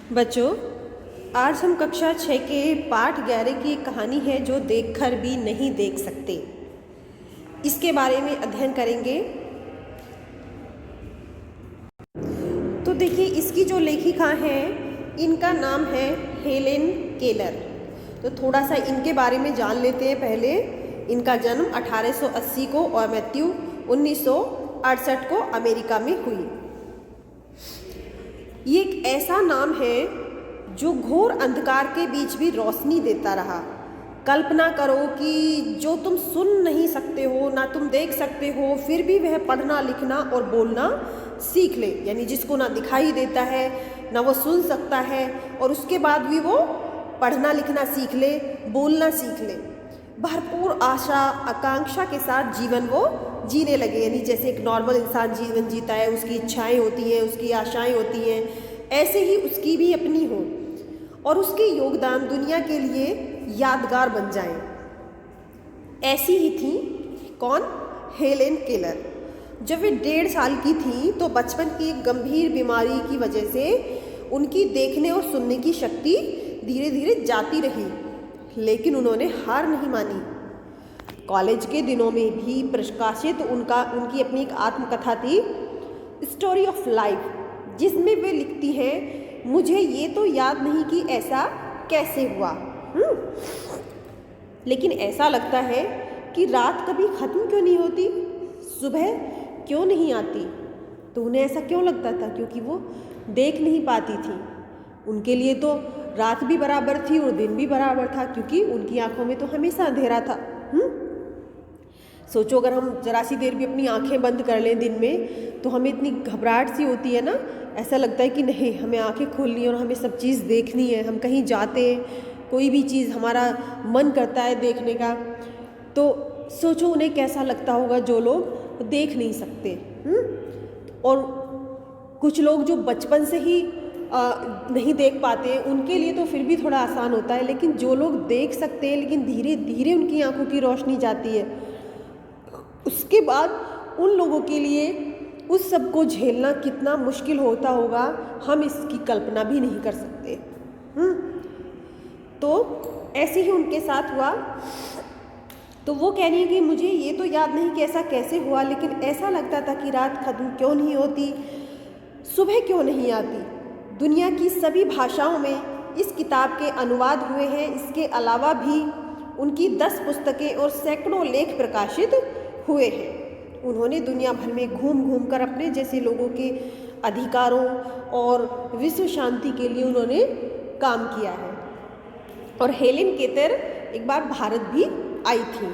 बच्चों, आज हम कक्षा 6 के पाठ 11 की एक कहानी है जो देखकर भी नहीं देख सकते, इसके बारे में अध्ययन करेंगे। तो देखिए, इसकी जो लेखिका हैं इनका नाम है हेलेन केलर। तो थोड़ा सा इनके बारे में जान लेते हैं। पहले इनका जन्म 1880 को और मृत्यु 1968 को अमेरिका में हुई। ये एक ऐसा नाम है जो घोर अंधकार के बीच भी रोशनी देता रहा। कल्पना करो कि जो तुम सुन नहीं सकते हो, ना तुम देख सकते हो, फिर भी वह पढ़ना लिखना और बोलना सीख ले। यानी जिसको ना दिखाई देता है ना वो सुन सकता है, और उसके बाद भी वो पढ़ना लिखना सीख ले, बोलना सीख ले। भरपूर आशा आकांक्षा के साथ जीवन वो जीने लगे। यानी जैसे एक नॉर्मल इंसान जीवन जीता है, उसकी इच्छाएं होती हैं, उसकी आशाएं होती हैं, ऐसे ही उसकी भी अपनी हो और उसके योगदान दुनिया के लिए यादगार बन जाएं। ऐसी ही थी कौन? Helen Keller. जब वे 1.5 साल की थी तो बचपन की एक गंभीर बीमारी की वजह से उनकी देखने और सुनने की शक्ति धीरे धीरे जाती रही, लेकिन उन्होंने हार नहीं मानी। कॉलेज के दिनों में भी प्रकाशित उनकी अपनी एक आत्मकथा थी, स्टोरी ऑफ लाइफ, जिसमें वे लिखती हैं, मुझे ये तो याद नहीं कि ऐसा कैसे हुआ, लेकिन ऐसा लगता है कि रात कभी ख़त्म क्यों नहीं होती, सुबह क्यों नहीं आती। तो उन्हें ऐसा क्यों लगता था? क्योंकि वो देख नहीं पाती थी। उनके लिए तो रात भी बराबर थी और दिन भी बराबर था, क्योंकि उनकी आंखों में तो हमेशा अंधेरा था। सोचो, अगर हम जरा सी देर भी अपनी आंखें बंद कर लें दिन में तो हमें इतनी घबराहट सी होती है ना, ऐसा लगता है कि नहीं, हमें आंखें खोलनी है और हमें सब चीज़ देखनी है। हम कहीं जाते हैं, कोई भी चीज़ हमारा मन करता है देखने का, तो सोचो उन्हें कैसा लगता होगा जो लोग देख नहीं सकते। और कुछ लोग जो बचपन से ही नहीं देख पाते हैं, उनके लिए तो फिर भी थोड़ा आसान होता है, लेकिन जो लोग देख सकते हैं लेकिन धीरे धीरे उनकी आंखों की रोशनी जाती है, उसके बाद उन लोगों के लिए उस सब को झेलना कितना मुश्किल होता होगा, हम इसकी कल्पना भी नहीं कर सकते। तो ऐसे ही उनके साथ हुआ। तो वो कह रही है कि मुझे ये तो याद नहीं कि ऐसा कैसे हुआ, लेकिन ऐसा लगता था कि रात ख़त्म क्यों नहीं होती, सुबह क्यों नहीं आती। दुनिया की सभी भाषाओं में इस किताब के अनुवाद हुए हैं। इसके अलावा भी उनकी 10 पुस्तकें और सैकड़ों लेख प्रकाशित हुए हैं। उन्होंने दुनिया भर में घूम घूम कर अपने जैसे लोगों के अधिकारों और विश्व शांति के लिए उन्होंने काम किया है। और हेलेन केलर एक बार भारत भी आई थी।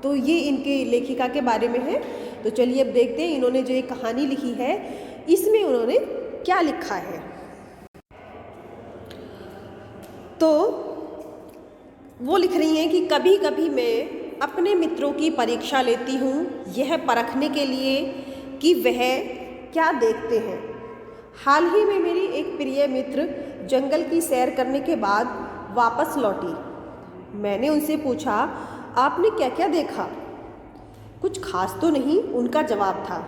तो ये इनके लेखिका के बारे में है। तो चलिए अब देखते हैं इन्होंने जो एक कहानी लिखी है इसमें उन्होंने क्या लिखा है। तो वो लिख रही हैं कि कभी कभी मैं अपने मित्रों की परीक्षा लेती हूँ, यह परखने के लिए कि वह क्या देखते हैं। हाल ही में मेरी एक प्रिय मित्र जंगल की सैर करने के बाद वापस लौटी। मैंने उनसे पूछा, आपने क्या क्या देखा? कुछ खास तो नहीं, उनका जवाब था।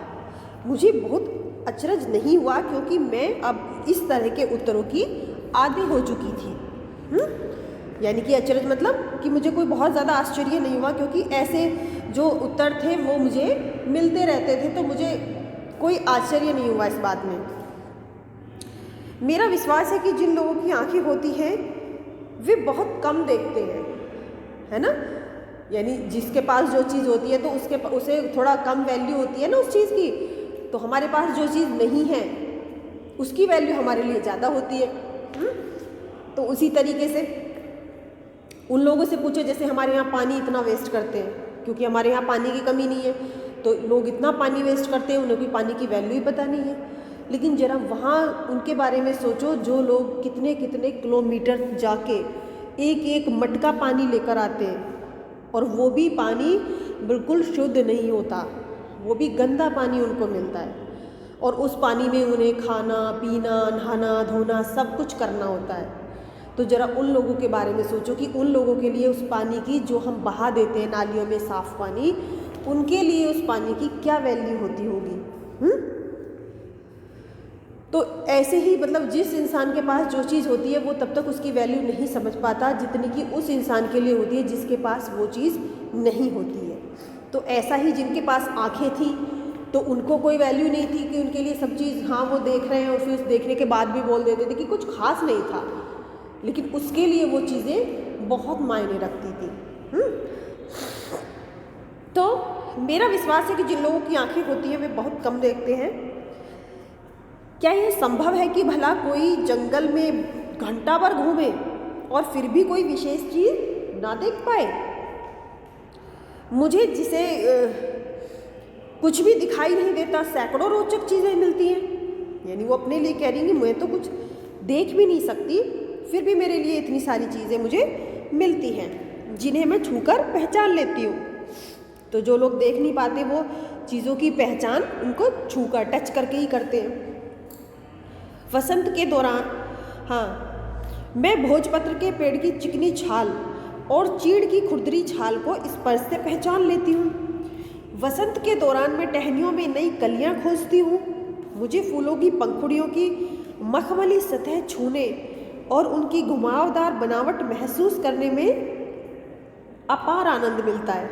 मुझे बहुत अचरज नहीं हुआ, क्योंकि मैं अब इस तरह के उत्तरों की आदी हो चुकी थी। यानी कि अचरज मतलब कि मुझे कोई बहुत ज़्यादा आश्चर्य नहीं हुआ, क्योंकि ऐसे जो उत्तर थे वो मुझे मिलते रहते थे, तो मुझे कोई आश्चर्य नहीं हुआ इस बात में। मेरा विश्वास है कि जिन लोगों की आंखें होती हैं वे बहुत कम देखते हैं, है ना। यानी जिसके पास जो चीज़ होती है तो उसे थोड़ा कम वैल्यू होती है ना उस चीज़ की। तो हमारे पास जो चीज़ नहीं है उसकी वैल्यू हमारे लिए ज़्यादा होती है। तो उसी तरीके से उन लोगों से पूछो, जैसे हमारे यहाँ पानी इतना वेस्ट करते हैं, क्योंकि हमारे यहाँ पानी की कमी नहीं है, तो लोग इतना पानी वेस्ट करते हैं, उन्हें भी पानी की वैल्यू ही पता नहीं है। लेकिन जरा वहाँ उनके बारे में सोचो, जो लोग कितने कितने किलोमीटर जाके एक एक मटका पानी लेकर आते हैं, और वो भी पानी बिल्कुल शुद्ध नहीं होता, वो भी गंदा पानी उनको मिलता है, और उस पानी में उन्हें खाना पीना नहाना धोना सब कुछ करना होता है। तो ज़रा उन लोगों के बारे में सोचो कि उन लोगों के लिए उस पानी की जो हम बहा देते हैं नालियों में साफ़ पानी, उनके लिए उस पानी की क्या वैल्यू होती होगी। तो ऐसे ही मतलब जिस इंसान के पास जो चीज़ होती है वो तब तक उसकी वैल्यू नहीं समझ पाता जितनी कि उस इंसान के लिए होती है जिसके पास वो चीज़ नहीं होती है। तो ऐसा ही जिनके पास आँखें थी तो उनको कोई वैल्यू नहीं थी कि उनके लिए सब चीज़, हाँ वो देख रहे हैं और फिर उस देखने के बाद भी बोल देते थे कि कुछ खास नहीं था, लेकिन उसके लिए वो चीज़ें बहुत मायने रखती थी। तो मेरा विश्वास है कि जिन लोगों की आंखें होती हैं वे बहुत कम देखते हैं। क्या यह संभव है कि भला कोई जंगल में घंटा भर घूमे और फिर भी कोई विशेष चीज़ ना देख पाए? मुझे जिसे कुछ भी दिखाई नहीं देता सैकड़ों रोचक चीज़ें मिलती हैं, यानी वो अपने लिए कह रही हैं कि मैं तो कुछ देख भी नहीं सकती, फिर भी मेरे लिए इतनी सारी चीज़ें मुझे मिलती हैं जिन्हें मैं छूकर पहचान लेती हूँ। तो जो लोग देख नहीं पाते वो चीज़ों की पहचान उनको छूकर टच करके ही करते हैं। वसंत के दौरान, हाँ, मैं भोजपत्र के पेड़ की चिकनी छाल और चीड़ की खुरदरी छाल को स्पर्श से पहचान लेती हूँ। वसंत के दौरान मैं टहनियों में नई कलियाँ खोजती हूँ। मुझे फूलों की पंखुड़ियों की मखमली सतह छूने और उनकी घुमावदार बनावट महसूस करने में अपार आनंद मिलता है।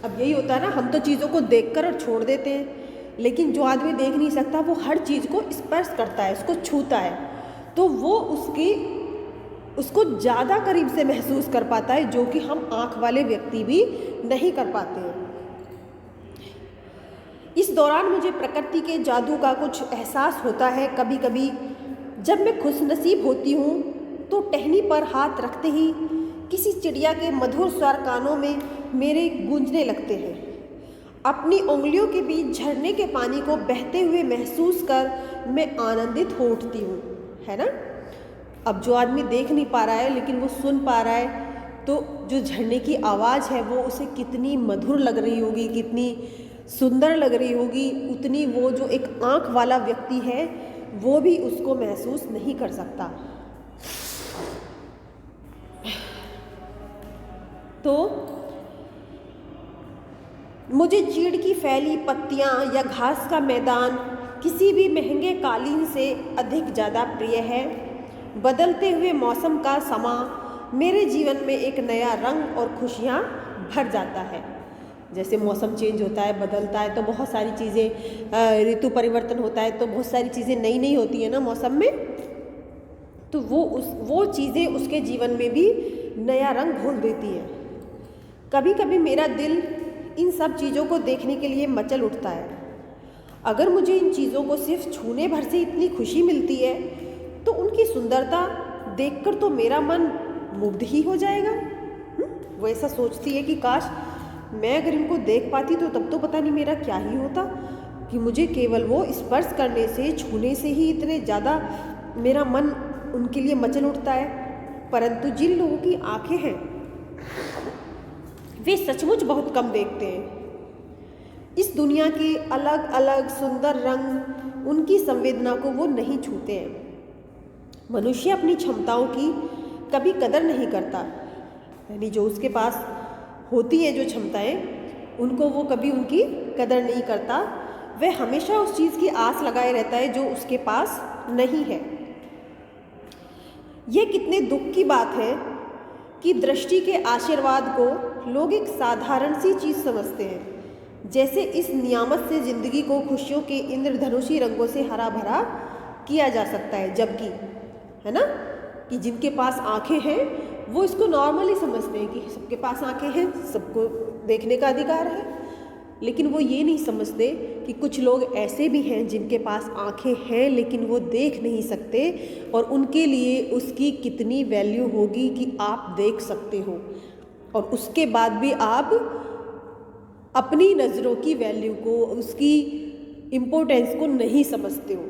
अब यही होता है ना, हम तो चीज़ों को देखकर और छोड़ देते हैं, लेकिन जो आदमी देख नहीं सकता वो हर चीज़ को स्पर्श करता है, उसको छूता है, तो वो उसको ज़्यादा करीब से महसूस कर पाता है, जो कि हम आँख वाले व्यक्ति भी नहीं कर पाते हैं। इस दौरान मुझे प्रकृति के जादू का कुछ एहसास होता है। कभी कभी जब मैं खुशनसीब होती हूँ तो टहनी पर हाथ रखते ही किसी चिड़िया के मधुर स्वर कानों में मेरे गूंजने लगते हैं। अपनी उंगलियों के बीच झरने के पानी को बहते हुए महसूस कर मैं आनंदित हो उठती हूँ, है ना। अब जो आदमी देख नहीं पा रहा है लेकिन वो सुन पा रहा है, तो जो झरने की आवाज़ है वो उसे कितनी मधुर लग रही होगी, कितनी सुंदर लग रही होगी, उतनी वो जो एक आँख वाला व्यक्ति है वो भी उसको महसूस नहीं कर सकता। तो मुझे चीड़ की फैली पत्तियाँ या घास का मैदान किसी भी महंगे कालीन से अधिक ज़्यादा प्रिय है। बदलते हुए मौसम का समा मेरे जीवन में एक नया रंग और खुशियाँ भर जाता है। जैसे मौसम चेंज होता है, बदलता है, तो बहुत सारी चीज़ें, ऋतु परिवर्तन होता है तो बहुत सारी चीज़ें नई नई होती है ना मौसम में, तो वो चीज़ें उसके जीवन में भी नया रंग घोल देती हैं। कभी कभी मेरा दिल इन सब चीज़ों को देखने के लिए मचल उठता है। अगर मुझे इन चीज़ों को सिर्फ छूने भर से इतनी खुशी मिलती है तो उनकी सुंदरता देखकर तो मेरा मन मुग्ध ही हो जाएगा। वो ऐसा सोचती है कि काश मैं अगर इनको देख पाती तो तब तो पता नहीं मेरा क्या ही होता, कि मुझे केवल वो स्पर्श करने से, छूने से ही इतने ज़्यादा मेरा मन उनके लिए मचल उठता है। परंतु जिन लोगों की आंखें हैं वे सचमुच बहुत कम देखते हैं। इस दुनिया के अलग अलग सुंदर रंग, उनकी संवेदना को वो नहीं छूते हैं। मनुष्य अपनी क्षमताओं की कभी कदर नहीं करता, यानी जो उसके पास होती है जो क्षमताएं, उनको वो कभी उनकी कदर नहीं करता। वह हमेशा उस चीज़ की आस लगाए रहता है जो उसके पास नहीं है। यह कितने दुख की बात है कि दृष्टि के आशीर्वाद को लोग एक साधारण सी चीज़ समझते हैं, जैसे इस नियामत से ज़िंदगी को खुशियों के इंद्रधनुषी रंगों से हरा भरा किया जा सकता है। जबकि, है ना, कि जिनके पास आंखें हैं वो इसको नॉर्मली समझते हैं कि सबके पास आंखें हैं, सबको देखने का अधिकार है, लेकिन वो ये नहीं समझते कि कुछ लोग ऐसे भी हैं जिनके पास आंखें हैं लेकिन वो देख नहीं सकते, और उनके लिए उसकी कितनी वैल्यू होगी कि आप देख सकते हो और उसके बाद भी आप अपनी नज़रों की वैल्यू को, उसकी इम्पोर्टेंस को नहीं समझते हो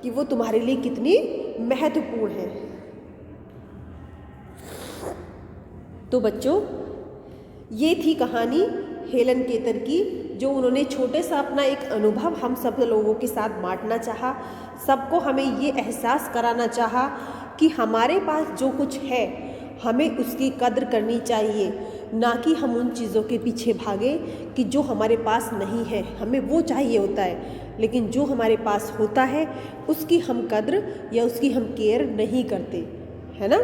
कि वो तुम्हारे लिए कितनी महत्वपूर्ण है। तो बच्चों, ये थी कहानी हेलन केटर की, जो उन्होंने छोटे सा अपना एक अनुभव हम सब लोगों के साथ बांटना चाहा, सबको हमें ये एहसास कराना चाहा कि हमारे पास जो कुछ है हमें उसकी कद्र करनी चाहिए। ना कि हम उन चीज़ों के पीछे भागे कि जो हमारे पास नहीं है। हमें वो चाहिए होता है, लेकिन जो हमारे पास होता है उसकी हम कद्र या उसकी हम केयर नहीं करते, है ना।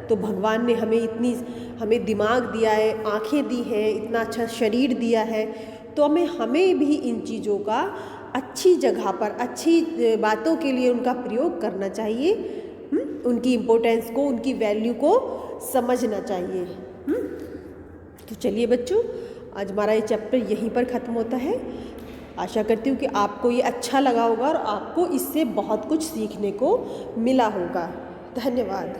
तो भगवान ने हमें दिमाग दिया है, आँखें दी हैं, इतना अच्छा शरीर दिया है, तो हमें भी इन चीज़ों का अच्छी जगह पर, अच्छी बातों के लिए उनका प्रयोग करना चाहिए। उनकी इम्पोर्टेंस को, उनकी वैल्यू को समझना चाहिए। तो चलिए बच्चों, आज हमारा ये चैप्टर यहीं पर ख़त्म होता है। आशा करती हूँ कि आपको ये अच्छा लगा होगा और आपको इससे बहुत कुछ सीखने को मिला होगा। धन्यवाद।